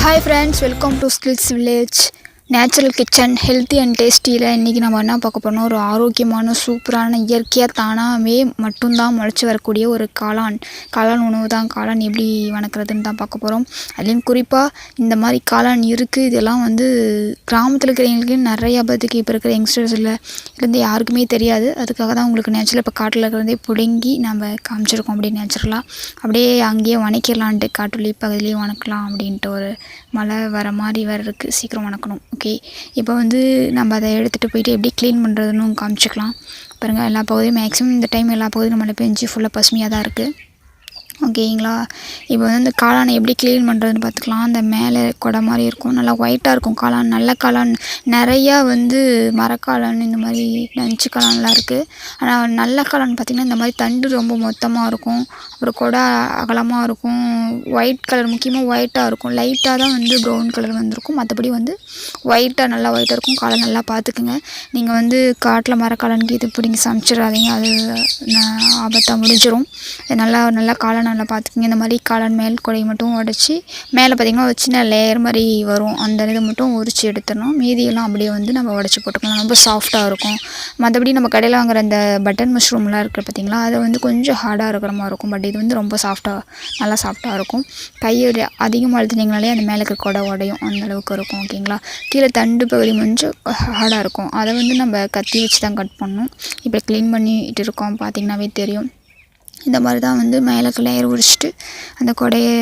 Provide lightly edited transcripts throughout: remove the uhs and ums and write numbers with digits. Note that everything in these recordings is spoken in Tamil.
Hi friends, welcome to Skills Village. Natural kitchen healthy and டேஸ்டியில் இன்றைக்கி நம்ம என்ன பார்க்க போகிறோம், ஒரு ஆரோக்கியமான சூப்பரான இயற்கையாக தானாகவே மட்டும்தான் முளைச்சி வரக்கூடிய ஒரு காளான் உணவு தான். காளான் எப்படி வணக்கிறதுன்னு தான் பார்க்க போகிறோம். அதுலேயும் குறிப்பாக இந்த மாதிரி காளான் இருக்குது. இதெல்லாம் கிராமத்தில் இருக்கிறவங்களுக்கு நிறையா பேத்துக்கு இப்போ இருக்கிற யங்ஸ்டர்ஸில் இருந்து யாருக்குமே தெரியாது. அதுக்காக தான் உங்களுக்கு நேச்சுரல் இப்போ காட்டில் இருக்கிறதே பிடுங்கி நம்ம காமிச்சிருக்கோம். அப்படியே நேச்சுரலாக அப்படியே அங்கேயே வணக்கிடலான்ட்டு காட்டுள்ளி பகுதியிலேயே வணக்கலாம் அப்படின்ட்டு ஒரு மழை வர மாதிரி வேறு இருக்குது, சீக்கிரம் வணக்கணும். ஓகே, இப்போ நம்ம அதை எடுத்துகிட்டு போயிட்டு எப்படி க்ளீன் பண்ணுறதுன்னு காமிச்சிக்கலாம். பாருங்கள், எல்லா பகுதியும் மேக்ஸிமம் இந்த டைம் எல்லா பகுதியும் மழை பெஞ்சு ஃபுல்லாக பசுமையாக தான் இருக்குது. ஓகேங்களா, இப்போ இந்த காளானை எப்படி க்ளீன் பண்ணுறதுன்னு பார்த்துக்கலாம். அந்த மேலே கொடை மாதிரி இருக்கும், நல்லா ஒயிட்டாக இருக்கும் காளான். நல்ல காளான் நிறையா மரக்காளான் இந்த மாதிரி நஞ்சு காளான்லாம் இருக்குது. ஆனால் நல்ல காளான் பார்த்திங்கன்னா இந்த மாதிரி தண்டு ரொம்ப மொத்தமாக இருக்கும், அப்புறம் கொடை அகலமாக இருக்கும், ஒயிட் கலர், முக்கியமாக ஒயிட்டாக இருக்கும். லைட்டாக தான் ப்ரௌன் கலர் வந்திருக்கும், மற்றபடி ஒயிட்டாக நல்லா ஒயிட்டாக இருக்கும். காளான் நல்லா பார்த்துக்குங்க. நீங்கள் காட்டில் மரக்காளானுக்கு இது பிடிங்கி சமைச்சிடாதீங்க, அது ஆபத்தாக முடிஞ்சிடும். நல்லா காளான் நல்லா பார்த்துக்கிங்க. இந்த மாதிரி காளான் மேல் கொடையை மட்டும் உடச்சி மேலே பார்த்திங்கன்னா ஒரு சின்ன லேயர் மாதிரி வரும், அந்த இதை மட்டும் உரித்து எடுத்துடணும். மீதியெல்லாம் அப்படியே நம்ம உடச்சி போட்டுக்கலாம். ரொம்ப சாஃப்டாக இருக்கும். மற்றபடி நம்ம கடையில் வாங்குகிற அந்த பட்டன் மஷ்ரூம்லாம் இருக்குது பார்த்திங்களா, அது கொஞ்சம் ஹார்டாக இருக்கிற மாதிரி இருக்கும். பட் இது ரொம்ப நல்லா சாஃப்டாக இருக்கும். கையோட அதிகமாக அழுத்தினீங்கனாலே அந்த மேலே இருக்க கொடை உடையும், அந்தளவுக்கு இருக்கும். ஓகேங்களா, கீழே தண்டு பகுதி கொஞ்சம் ஹார்டாக இருக்கும். அதை நம்ம கத்தி வச்சு தான் கட் பண்ணணும். இப்போ க்ளீன் பண்ணிட்டு இருக்கோம், பார்த்திங்கனாவே தெரியும். இந்த மாதிரி தான் மேலே லேயர் உரிச்சிட்டு அந்த கொடையை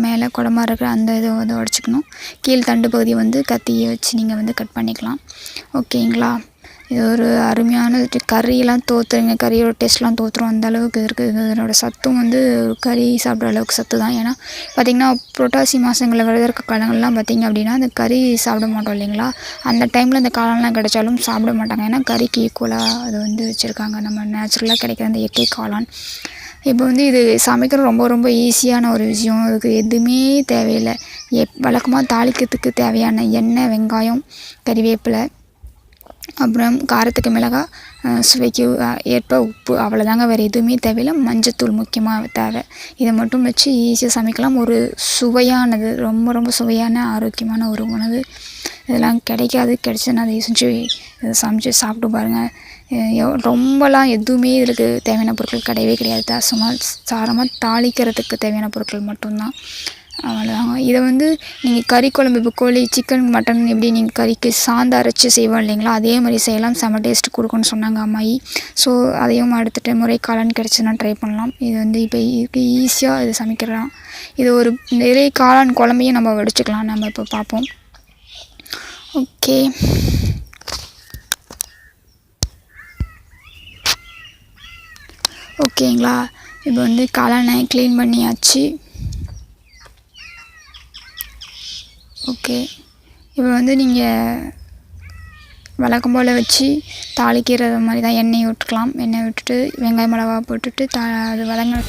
மேலே கொடை மாதிரி இருக்கிற அந்த இதை உடச்சிக்கணும். கீழ் தண்டு பகுதியை கத்தியை வச்சு நீங்கள் கட் பண்ணிக்கலாம். ஓகேங்களா, இது ஒரு அருமையான கறியெல்லாம் தோற்றுங்க, கறியோட டேஸ்ட்லாம் தோற்றுரும், அந்த அளவுக்கு இருக்குது. இதனோட சத்தும் கறி சாப்பிட்ற அளவுக்கு சத்து தான். ஏன்னா பார்த்திங்கன்னா புரட்டாசி மாதங்களில் விரத இருக்க காலங்கள்லாம் பார்த்திங்க அப்படின்னா அந்த கறி சாப்பிட மாட்டோம் இல்லைங்களா, அந்த டைமில் அந்த காளான்லாம் கிடைச்சாலும் சாப்பிட மாட்டாங்க. ஏன்னா கறிக்கு ஈக்குவலாக அது வச்சுருக்காங்க, நம்ம நேச்சுரலாக கிடைக்கிற அந்த இயற்கை காளான். இப்போ இது சமைக்கிறது ரொம்ப ரொம்ப ஈஸியான ஒரு விஷயம். அதுக்கு எதுவுமே தேவையில்லை. வழக்கமாக தாளிக்கிறதுக்கு தேவையான எண்ணெய், வெங்காயம், கறிவேப்பிலை, அப்புறம் காரத்துக்கு மிளகாய், சுவைக்கு ஏற்ப உப்பு, அவ்வளோதாங்க. வேறு எதுவுமே தேவையில்லை. மஞ்சத்தூள் முக்கியமாக தேவை. இதை மட்டும் வச்சு ஈஸியாக சமைக்கலாம். ஒரு சுவையானது, ரொம்ப ரொம்ப சுவையான ஆரோக்கியமான ஒரு உணவு. இதெல்லாம் கிடைக்காது, கிடைச்சதுன்னா அதை செஞ்சு சமைச்சு சாப்பிட்டு பாருங்கள். ரொம்பலாம் எதுவுமே இதுக்கு தேவையான பொருட்கள் கிடையவே கிடையாது. சும்மா சாரமாக தாளிக்கிறதுக்கு தேவையான பொருட்கள் மட்டும்தான், அவ்வளோதாங்க. இதை நீங்கள் கறி குழம்பு, இப்போ கோழி, சிக்கன், மட்டன் எப்படி நீங்கள் கறிக்கு சாந்து அரைச்சி செய்வோம் இல்லைங்களா, அதே மாதிரி செய்யலாம். செம்ம டேஸ்ட் கொடுக்குன்னு சொன்னாங்க அம்மாயி. ஸோ அதையும் அடுத்த முறை காளான் கிடச்சுன்னா ட்ரை பண்ணலாம். இது இப்போ இதுக்கு ஈஸியாக இது சமைக்கலாம். இது ஒரு நிறைய காளான் குழம்பையும் நம்ம வடிச்சுக்கலாம். நம்ம இப்போ பார்ப்போம். ஓகே, ஓகேங்களா, இப்போ காளானை க்ளீன் பண்ணியாச்சு. ஓகே, இப்போ நீங்கள் வழக்கம் போல் வச்சு தாளிக்கிறது மாதிரி தான். எண்ணெய் விட்டுக்கலாம். எண்ணெய் விட்டுட்டு வெங்காயம் மிளகா போட்டுட்டு அது வதங்க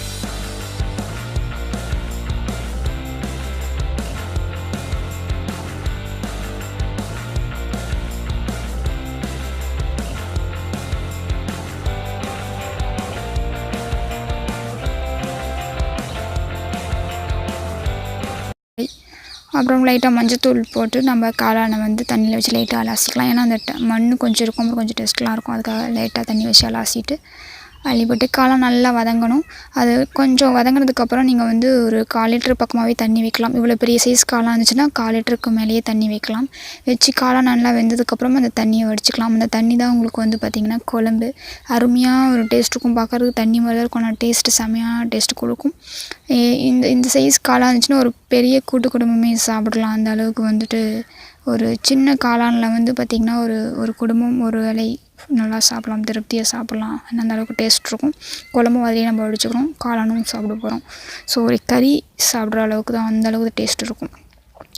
அப்புறம் லைட்டாக மஞ்சத்தூள் போட்டு நம்ம காளானை தண்ணியில் வச்சு லைட்டாக அலசிக்கலாம். ஏன்னா அந்த மண் கொஞ்சம் இருக்கும், அப்புறம் கொஞ்சம் டேஸ்ட்லாம் இருக்கும். அதுக்காக லைட்டாக தண்ணி வச்சு அலசிட்டு அள்ளி போட்டு காளான் நல்லா வதங்கணும். அது கொஞ்சம் வதங்கினதுக்கப்புறம் நீங்கள் ஒரு 1/4 லிட்டர் பக்கமாகவே தண்ணி வைக்கலாம். இவ்வளோ பெரிய சைஸ் காளான் இருந்துச்சுன்னா 1/4 லிட்டருக்கு மேலேயே தண்ணி வைக்கலாம். வச்சு காளான் நல்லா வெந்ததுக்கப்புறம் அந்த தண்ணியை வடிச்சிக்கலாம். அந்த தண்ணி தான் உங்களுக்கு பார்த்திங்கன்னா குழம்பு அருமையாக ஒரு டேஸ்ட் இருக்கும். பார்க்குறதுக்கு தண்ணி மாதிரி தான் இருக்கும், ஆனால் டேஸ்ட்டு செமையாக டேஸ்ட்டு கொடுக்கும். இந்த சைஸ் காளான் இருந்துச்சுன்னா ஒரு பெரிய கூட்டு குடும்பமே சாப்பிடலாம். அந்த அளவுக்கு ஒரு சின்ன காளானில் பார்த்திங்கன்னா ஒரு குடும்பம் ஒரு வேளை நல்லா சாப்பிடலாம், திருப்தியாக சாப்பிட்லாம். அந்த அளவுக்கு டேஸ்ட் இருக்கும். குழம்பும் அதிலேயே நம்ம வடிச்சுக்கிறோம், காளானும் சாப்பிட போகிறோம். ஸோ ஒரு கறி சாப்பிட்ற அளவுக்கு தான், அந்த அளவுக்கு டேஸ்ட் இருக்கும்.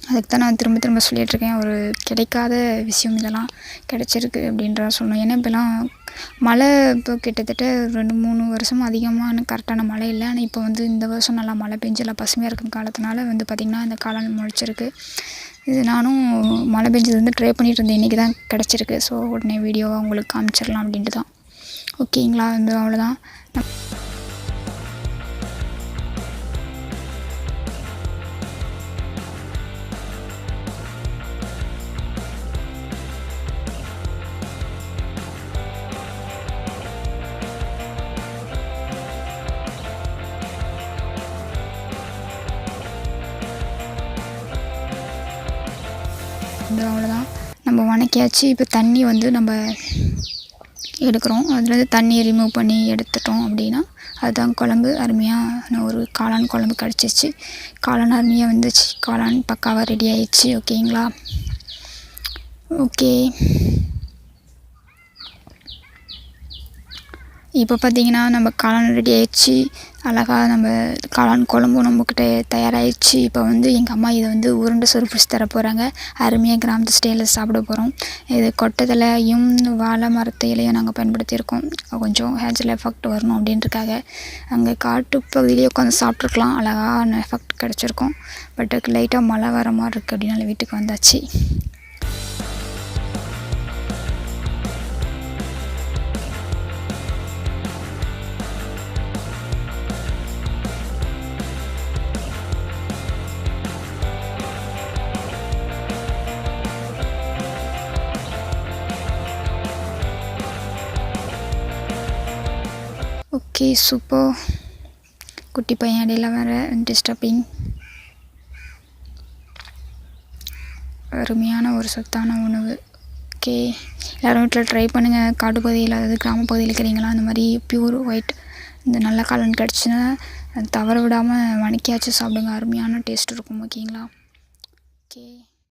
அதுக்கு தான் நான் திரும்ப திரும்ப சொல்லிகிட்ருக்கேன். ஒரு கிடைக்காத விஷயம் இதெல்லாம் கிடச்சிருக்கு அப்படின்ற சொல்லணும். ஏன்னா இப்போலாம் மழை இப்போ கிட்டத்தட்ட 2-3 வருஷம் அதிகமான கரெக்டான மழை இல்லை. ஆனால் இப்போ இந்த வருஷம் நல்லா மழை பெஞ்சு எல்லாம் பசுமையாக இருக்கும் காலத்தினால பார்த்திங்கன்னா இந்த காளான் முளைச்சிருக்கு. இது நானும் மழை பெஞ்சது ட்ரை பண்ணிகிட்டு இருந்தேன், இன்றைக்கி தான் கிடச்சிருக்கு. ஸோ உடனே வீடியோவாக உங்களுக்கு காமிச்சிடலாம் அப்படின்ட்டு தான். ஓகேங்களா, அவ்வளோதான். வந்து அவ்வளோதான். நம்ம வணக்கியாச்சு. இப்போ தண்ணி வந்து நம்ம எடுக்கிறோம். அதுலேருந்து தண்ணியை ரிமூவ் பண்ணி எடுத்துட்டோம் அப்படின்னா அதுதான் குழம்பு. அருமையான ஒரு காளான் குழம்பு கிடச்சிச்சு. காளான் அருமையாக வந்துச்சு. காளான் பக்காவாக ரெடி ஆயிடுச்சு. ஓகேங்களா? ஓகே, இப்போ பார்த்திங்கன்னா நம்ம காளான் ரெடி ஆயிடுச்சு. அழகாக நம்ம காளான் குழம்பும் நம்மக்கிட்ட தயாராகிடுச்சு. இப்போ வந்து எங்கள் அம்மா இதை வந்து உருண்டை சோறு பிடிச்சி தர போகிறாங்க. அருமையாக கிராமத்து ஸ்டைலில் சாப்பிட போகிறோம். இது கொட்டத்தலையும் வாழை மரத்து இலையும் நாங்கள் பயன்படுத்தியிருக்கோம். கொஞ்சம் ஹேஜில் எஃபெக்ட் வரணும் அப்படின்றதுக்காக. அங்கே காட்டு பகுதியிலே உட்காந்து சாப்பிட்ருக்கலாம். அழகான எஃபெக்ட் கிடச்சிருக்கும். பட் லைட்டாக மழை வர மாதிரி இருக்குது அப்படின்னால வீட்டுக்கு வந்தாச்சு. Okay, super. குட்டி பையன் இடையில வேறு டிஸ்டர்பிங். அருமையான ஒரு சத்தான உணவு. ஓகே, எல்லோரும் வீட்டில் ட்ரை பண்ணுங்கள். காட்டுப்பகுதியில் அதாவது கிராம பகுதியில் இருக்கிறீங்களா அந்த மாதிரி பியூர் ஒயிட் இந்த நல்ல காளான் கிடச்சுன்னா தவற விடாமல் வணக்கியாச்சும் சாப்பிடுங்க. அருமையான டேஸ்ட் இருக்கும். ஓகேங்களா? ஓகே.